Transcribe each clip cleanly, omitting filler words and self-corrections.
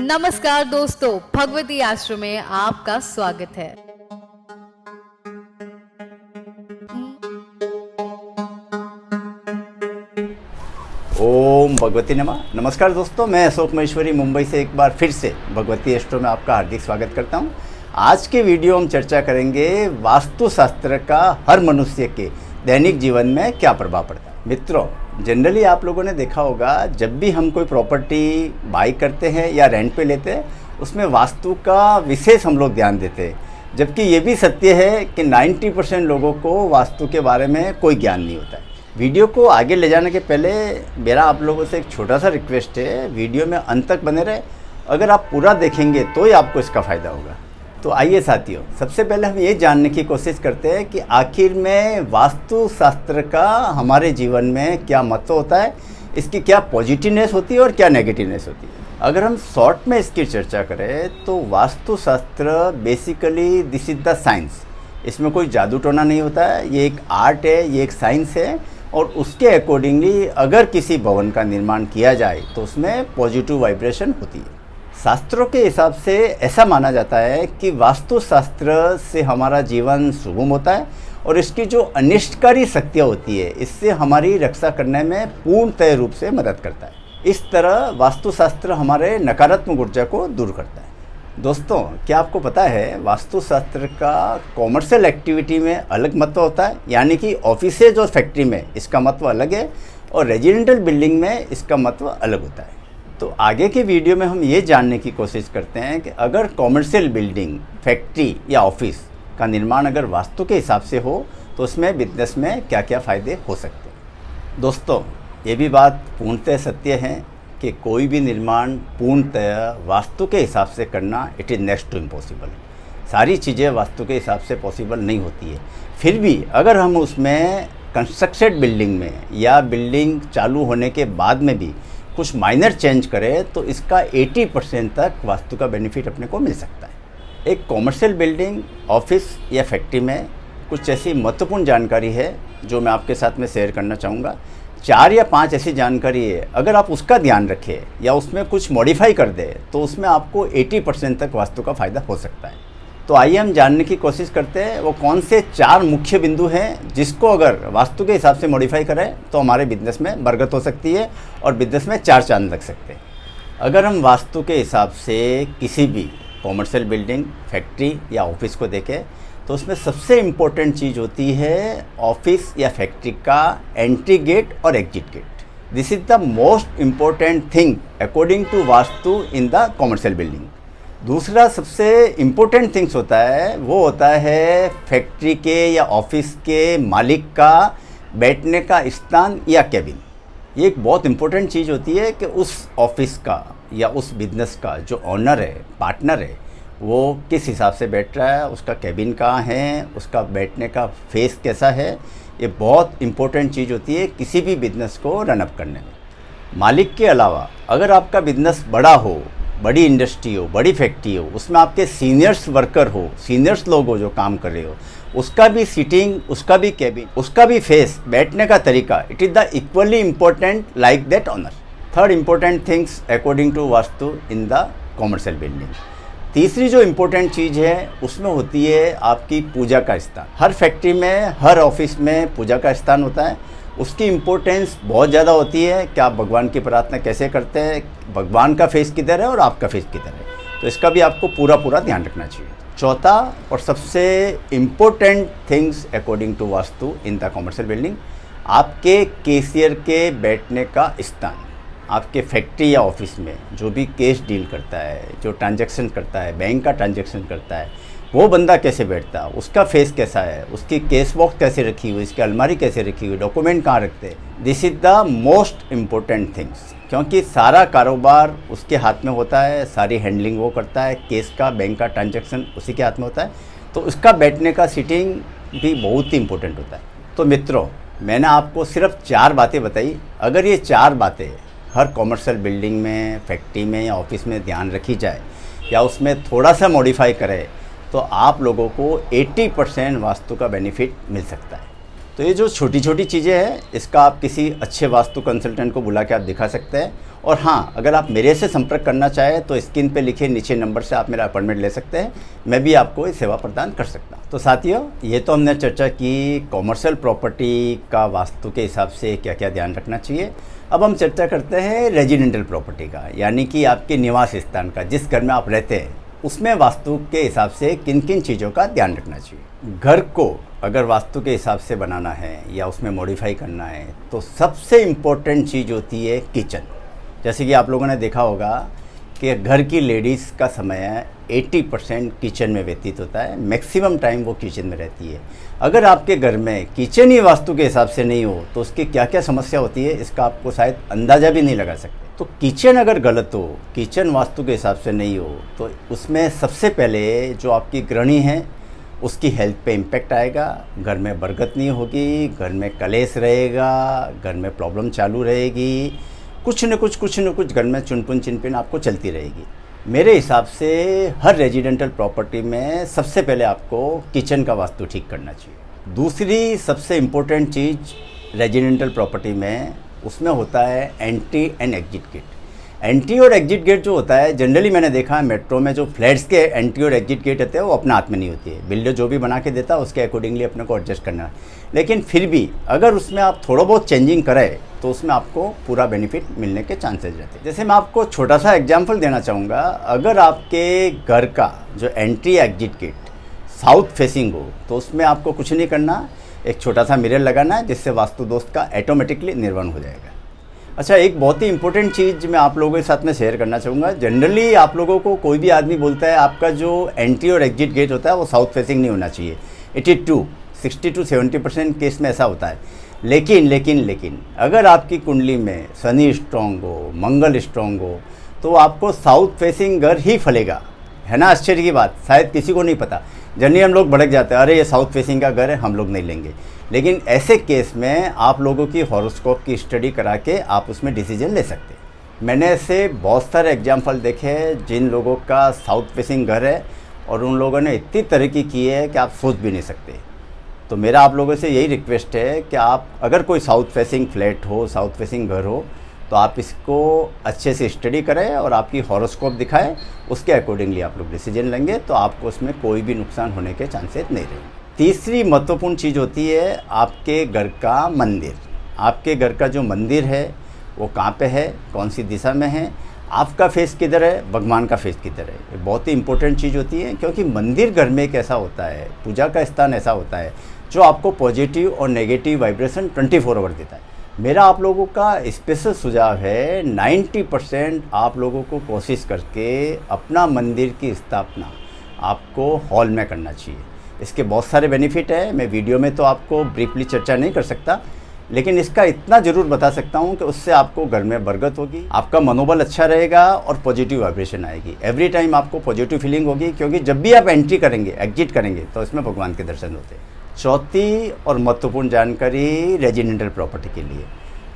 नमस्कार दोस्तों, भगवती आश्रम में आपका स्वागत है। ओम भगवती नमः। नमस्कार दोस्तों, मैं अशोक महेश्वरी मुंबई से एक बार फिर से भगवती एस्ट्रो में आपका हार्दिक स्वागत करता हूं। आज के वीडियो हम चर्चा करेंगे वास्तुशास्त्र का हर मनुष्य के दैनिक जीवन में क्या प्रभाव पड़ता है। मित्रों, जनरली आप लोगों ने देखा होगा, जब भी हम कोई प्रॉपर्टी बाई करते हैं या रेंट पे लेते हैं, उसमें वास्तु का विशेष हम लोग ध्यान देते हैं। जबकि ये भी सत्य है कि 90% लोगों को वास्तु के बारे में कोई ज्ञान नहीं होता है। वीडियो को आगे ले जाने के पहले मेरा आप लोगों से एक छोटा सा रिक्वेस्ट है, वीडियो में अंत तक बने रहे। अगर आप पूरा देखेंगे तो ही आपको इसका फ़ायदा होगा। तो आइए साथियों, सबसे पहले हम ये जानने की कोशिश करते हैं कि आखिर में वास्तुशास्त्र का हमारे जीवन में क्या महत्व होता है, इसकी क्या पॉजिटिवनेस होती है और क्या नेगेटिवनेस होती है। अगर हम शॉर्ट में इसकी चर्चा करें तो Vastu Shastra basically this is the science. इसमें कोई जादू टोना नहीं होता है, ये एक आर्ट है, ये एक साइंस है। और उसके अकॉर्डिंगली अगर किसी भवन का निर्माण किया जाए तो उसमें पॉजिटिव वाइब्रेशन होती है। शास्त्रों के हिसाब से ऐसा माना जाता है कि वास्तुशास्त्र से हमारा जीवन सुगम होता है और इसकी जो अनिष्टकारी शक्तियाँ होती है, इससे हमारी रक्षा करने में पूर्णतः रूप से मदद करता है। इस तरह वास्तुशास्त्र हमारे नकारात्मक ऊर्जा को दूर करता है। दोस्तों, क्या आपको पता है वास्तुशास्त्र का कॉमर्शियल एक्टिविटी में अलग महत्व होता है, यानी कि ऑफिसेज और फैक्ट्री में इसका महत्व अलग है और रेजिडेंटल बिल्डिंग में इसका महत्व अलग होता है। तो आगे के वीडियो में हम ये जानने की कोशिश करते हैं कि अगर कॉमर्शियल बिल्डिंग, फैक्ट्री या ऑफिस का निर्माण अगर वास्तु के हिसाब से हो तो उसमें बिजनेस में क्या क्या फ़ायदे हो सकते हैं। दोस्तों, ये भी बात पूर्णतः सत्य है कि कोई भी निर्माण पूर्णतः वास्तु के हिसाब से करना it is next to impossible. सारी चीज़ें वास्तु के हिसाब से पॉसिबल नहीं होती है। फिर भी अगर हम उसमें कंस्ट्रक्टेड बिल्डिंग में या बिल्डिंग चालू होने के बाद में भी कुछ माइनर चेंज करें तो इसका 80% तक वास्तु का बेनिफिट अपने को मिल सकता है। एक कॉमर्शियल बिल्डिंग, ऑफिस या फैक्ट्री में कुछ ऐसी महत्वपूर्ण जानकारी है जो मैं आपके साथ में शेयर करना चाहूँगा। 4 या 5 ऐसी जानकारी है, अगर आप उसका ध्यान रखें या उसमें कुछ मॉडिफाई कर दें तो उसमें आपको 80% तक वास्तु का फ़ायदा हो सकता है। तो आइए हम जानने की कोशिश करते हैं वो कौन से 4 मुख्य बिंदु हैं जिसको अगर वास्तु के हिसाब से मॉडिफाई करें तो हमारे बिजनेस में बरकत हो सकती है और बिजनेस में 4 चांद लग सकते हैं। अगर हम वास्तु के हिसाब से किसी भी कॉमर्शियल बिल्डिंग, फैक्ट्री या ऑफिस को देखें तो उसमें सबसे इम्पोर्टेंट चीज़ होती है ऑफिस या फैक्ट्री का एंट्री गेट और exit gate. This is the most important thing according to Vastu in the commercial building. दूसरा सबसे इम्पोर्टेंट थिंग्स होता है वो होता है फैक्ट्री के या ऑफिस के मालिक का बैठने का स्थान या कैबिन। ये एक बहुत इम्पोर्टेंट चीज़ होती है कि उस ऑफिस का या उस बिजनेस का जो ऑनर है, पार्टनर है, वो किस हिसाब से बैठ रहा है, उसका कैबिन कहाँ है, उसका बैठने का फेस कैसा है। ये बहुत इम्पोर्टेंट चीज़ होती है किसी भी बिजनेस को रनअप करने में। मालिक के अलावा अगर आपका बिजनेस बड़ा हो, बड़ी इंडस्ट्री हो, बड़ी फैक्ट्री हो, उसमें आपके सीनियर्स वर्कर हो, सीनियर्स लोग हो जो काम कर रहे हो, उसका भी सीटिंग, उसका भी कैबिन, उसका भी फेस, बैठने का तरीका, it is the equally important like that owner. Third important things according to Vastu in the commercial building. तीसरी जो इम्पोर्टेंट चीज़ है उसमें होती है आपकी पूजा का स्थान। हर फैक्ट्री में, हर ऑफिस में पूजा का स्थान होता है। उसकी इम्पोर्टेंस बहुत ज़्यादा होती है कि आप भगवान की प्रार्थना कैसे करते हैं, भगवान का फेस किधर है और आपका फेस किधर है। तो इसका भी आपको पूरा ध्यान रखना चाहिए। चौथा और सबसे important things according to Vastu in the commercial building, आपके कैशियर के बैठने का स्थान। आपके फैक्ट्री या ऑफिस में जो भी कैश डील करता है, जो ट्रांजैक्शन करता है, बैंक का ट्रांजैक्शन करता है, वो बंदा कैसे बैठता है, उसका फेस कैसा है, उसकी केस बॉक्स कैसे रखी हुई, इसकी अलमारी कैसे रखी हुई, डॉक्यूमेंट कहाँ रखते हैं। This is the most important things, क्योंकि सारा कारोबार उसके हाथ में होता है, सारी हैंडलिंग वो करता है, केस का, बैंक का ट्रांजैक्शन उसी के हाथ में होता है। तो उसका बैठने का सीटिंग भी बहुत ही इम्पोर्टेंट होता है। तो मित्रों, मैंने आपको सिर्फ 4 बातें बताई। अगर ये 4 बातें हर कॉमर्शियल बिल्डिंग में, फैक्ट्री में या ऑफिस में ध्यान रखी जाए या उसमें थोड़ा सा मॉडिफाई करें तो आप लोगों को 80% वास्तु का बेनिफिट मिल सकता है। तो ये जो छोटी छोटी चीज़ें हैं, इसका आप किसी अच्छे वास्तु कंसल्टेंट को बुला के आप दिखा सकते हैं। और हाँ, अगर आप मेरे से संपर्क करना चाहें तो स्क्रीन पे लिखे नीचे नंबर से आप मेरा अपॉइंटमेंट ले सकते हैं। मैं भी आपको ये सेवा प्रदान कर सकता हूँ। तो साथियों, ये तो हमने चर्चा की कॉमर्शियल प्रॉपर्टी का वास्तु के हिसाब से क्या क्या ध्यान रखना चाहिए। अब हम चर्चा करते हैं रेजिडेंटल प्रॉपर्टी का, यानी कि आपके निवास स्थान का, जिस घर में आप रहते हैं उसमें वास्तु के हिसाब से किन किन चीज़ों का ध्यान रखना चाहिए। घर को अगर वास्तु के हिसाब से बनाना है या उसमें मॉडिफाई करना है तो सबसे इम्पोर्टेंट चीज़ होती है किचन। जैसे कि आप लोगों ने देखा होगा कि घर की लेडीज़ का समय 80% किचन में व्यतीत होता है, मैक्सिमम टाइम वो किचन में रहती है। अगर आपके घर में किचन ही वास्तु के हिसाब से नहीं हो तो उसकी क्या क्या समस्या होती है, इसका आपको शायद अंदाज़ा भी नहीं लगा सकते। तो किचन अगर गलत हो, किचन वास्तु के हिसाब से नहीं हो, तो उसमें सबसे पहले जो आपकी गृहिणी है उसकी हेल्थ पे इम्पेक्ट आएगा। घर में बरकत नहीं होगी, घर में कलेश रहेगा, घर में प्रॉब्लम चालू रहेगी, कुछ न कुछ घर में चुनपुन चिनपिन आपको चलती रहेगी। मेरे हिसाब से हर रेजिडेंटल प्रॉपर्टी में सबसे पहले आपको किचन का वास्तु ठीक करना चाहिए। दूसरी सबसे इम्पोर्टेंट चीज़ रेजिडेंटल प्रॉपर्टी में उसमें होता है entry and exit gate. Entry और एग्जिट गेट जो होता है, जनरली मैंने देखा है मेट्रो में जो फ्लैट्स के एंट्री और एग्जिट गेट होते हैं वो अपने हाथ में नहीं होती है। बिल्डर जो भी बना के देता है उसके अकॉर्डिंगली अपने को एडजस्ट करना है। लेकिन फिर भी अगर उसमें आप थोड़ा बहुत चेंजिंग करें तो उसमें आपको पूरा बेनिफिट मिलने के चांसेस रहते हैं। जैसे मैं आपको छोटा सा एग्जाम्पल देना चाहूँगा। अगर आपके घर का जो entry exit gate south facing हो तो उसमें आपको कुछ नहीं करना, एक छोटा सा मिरर लगाना है जिससे वास्तु दोष का ऑटोमेटिकली निर्वहन हो जाएगा। अच्छा, एक बहुत ही इंपॉर्टेंट चीज़ मैं आप लोगों के साथ में शेयर करना चाहूँगा। जनरली आप लोगों को कोई भी आदमी बोलता है आपका जो एंट्री और एग्जिट गेट होता है वो साउथ फेसिंग नहीं होना चाहिए। 60 to 70% केस में ऐसा होता है। लेकिन अगर आपकी कुंडली में शनि स्ट्रॉन्ग हो, मंगल स्ट्रॉन्ग हो, तो आपको साउथ फेसिंग घर ही फलेगा। है ना आश्चर्य की बात, शायद किसी को नहीं पता। जनरली हम लोग भड़क जाते हैं, अरे ये साउथ फेसिंग का घर है, हम लोग नहीं लेंगे। लेकिन ऐसे केस में आप लोगों की हॉरोस्कोप की स्टडी करा के आप उसमें डिसीजन ले सकते हैं। मैंने ऐसे बहुत सारे एग्जाम्पल देखे हैं जिन लोगों का साउथ फेसिंग घर है और उन लोगों ने इतनी तरक्की की है कि आप सोच भी नहीं सकते। तो मेरा आप लोगों से यही रिक्वेस्ट है कि आप अगर कोई साउथ फेसिंग फ्लैट हो, साउथ फेसिंग घर हो, तो आप इसको अच्छे से स्टडी करें और आपकी हॉरोस्कोप दिखाएं, उसके अकॉर्डिंगली आप लोग डिसीजन लेंगे तो आपको उसमें कोई भी नुकसान होने के चांसेस नहीं रहेंगे। तीसरी महत्वपूर्ण चीज़ होती है आपके घर का मंदिर। आपके घर का जो मंदिर है वो कहाँ पे है, कौन सी दिशा में है, आपका फेस किधर है, भगवान का फेस किधर है। ये बहुत ही इंपॉर्टेंट चीज़ होती है, क्योंकि मंदिर घर में एक ऐसा होता है, पूजा का स्थान ऐसा होता है जो आपको पॉजिटिव और नेगेटिव वाइब्रेशन 24 आवर देता है। मेरा आप लोगों का स्पेशल सुझाव है 90% आप लोगों को कोशिश करके अपना मंदिर की स्थापना आपको हॉल में करना चाहिए। इसके बहुत सारे बेनिफिट है, मैं वीडियो में तो आपको ब्रीफली चर्चा नहीं कर सकता, लेकिन इसका इतना ज़रूर बता सकता हूँ कि उससे आपको घर में बरकत होगी, आपका मनोबल अच्छा रहेगा और पॉजिटिव वाइब्रेशन आएगी। एवरी टाइम आपको पॉजिटिव फीलिंग होगी, क्योंकि जब भी आप एंट्री करेंगे, एग्जिट करेंगे, तो इसमें भगवान के दर्शन होते हैं। चौथी और महत्वपूर्ण जानकारी रेजिडेंटल प्रॉपर्टी के लिए,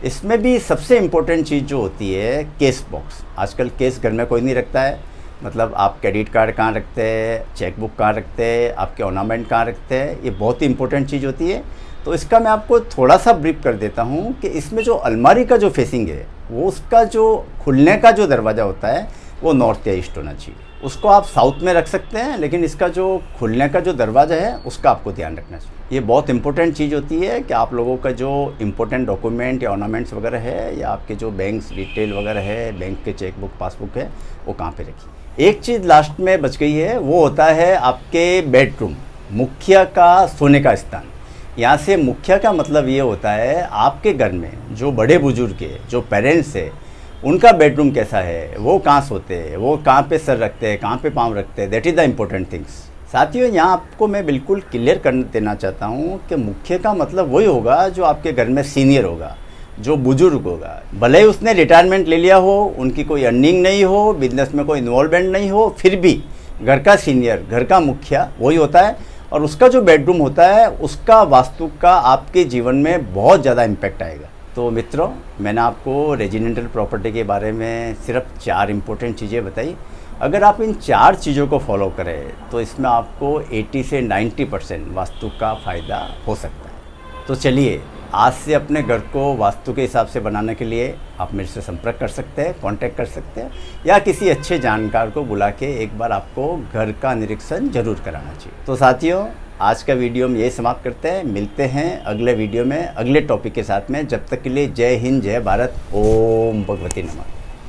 इसमें भी सबसे इम्पोर्टेंट चीज़ जो होती है केस बॉक्स। आजकल केस घर में कोई नहीं रखता है, मतलब आप क्रेडिट कार्ड कहाँ रखते हैं, चेक बुक कहाँ रखते हैं, आपके ऑर्नामेंट कहाँ रखते हैं, ये बहुत ही इंपॉर्टेंट चीज़ होती है। तो इसका मैं आपको थोड़ा सा ब्रीफ कर देता हूँ कि इसमें जो अलमारी का जो फेसिंग है वो उसका जो खुलने का जो दरवाज़ा होता है वो नॉर्थ या ईस्ट होना चाहिए। उसको आप साउथ में रख सकते हैं, लेकिन इसका जो खुलने का जो दरवाज़ा है उसका आपको ध्यान रखना चाहिए। ये बहुत इंपॉर्टेंट चीज़ होती है कि आप लोगों का जो इंपॉर्टेंट डॉक्यूमेंट या ऑर्नामेंट्स वगैरह है, या आपके जो बैंक्स डिटेल वगैरह है, बैंक के चेकबुक पासबुक है, वो कहाँ पे रखिए। एक चीज़ लास्ट में बच गई है, वो होता है आपके बेडरूम, मुखिया का सोने का स्थान। यहाँ से मुखिया का मतलब ये होता है आपके घर में जो बड़े बुजुर्ग है, जो पेरेंट्स है, उनका बेडरूम कैसा है, वो कहाँ सोते हैं, वो कहाँ पे सर रखते हैं, कहाँ पे पाँव रखते हैं। That is the important things. साथियों, यहाँ आपको मैं बिल्कुल क्लियर कर देना चाहता हूँ कि मुखिया का मतलब वही होगा जो आपके घर में सीनियर होगा, जो बुजुर्ग होगा। भले ही उसने रिटायरमेंट ले लिया हो, उनकी कोई अर्निंग नहीं हो, बिजनेस में कोई इन्वॉल्वमेंट नहीं हो, फिर भी घर का सीनियर, घर का मुखिया वही होता है। और उसका जो बेडरूम होता है उसका वास्तु का आपके जीवन में बहुत ज़्यादा इम्पैक्ट आएगा। तो मित्रों, मैंने आपको रेजिडेंटल प्रॉपर्टी के बारे में सिर्फ 4 इंपॉर्टेंट चीज़ें बताई। अगर आप इन 4 चीज़ों को फॉलो करें तो इसमें आपको 80 से 90% वास्तु का फ़ायदा हो सकता है। तो चलिए आज से अपने घर को वास्तु के हिसाब से बनाने के लिए आप मेरे से संपर्क कर सकते हैं, कांटेक्ट कर सकते हैं, या किसी अच्छे जानकार को बुला के एक बार आपको घर का निरीक्षण जरूर कराना चाहिए। तो साथियों, आज का वीडियो हम यही समाप्त करते हैं। मिलते हैं अगले वीडियो में अगले टॉपिक के साथ में। जब तक के लिए जय हिंद, जय भारत, ओम भगवती नमः।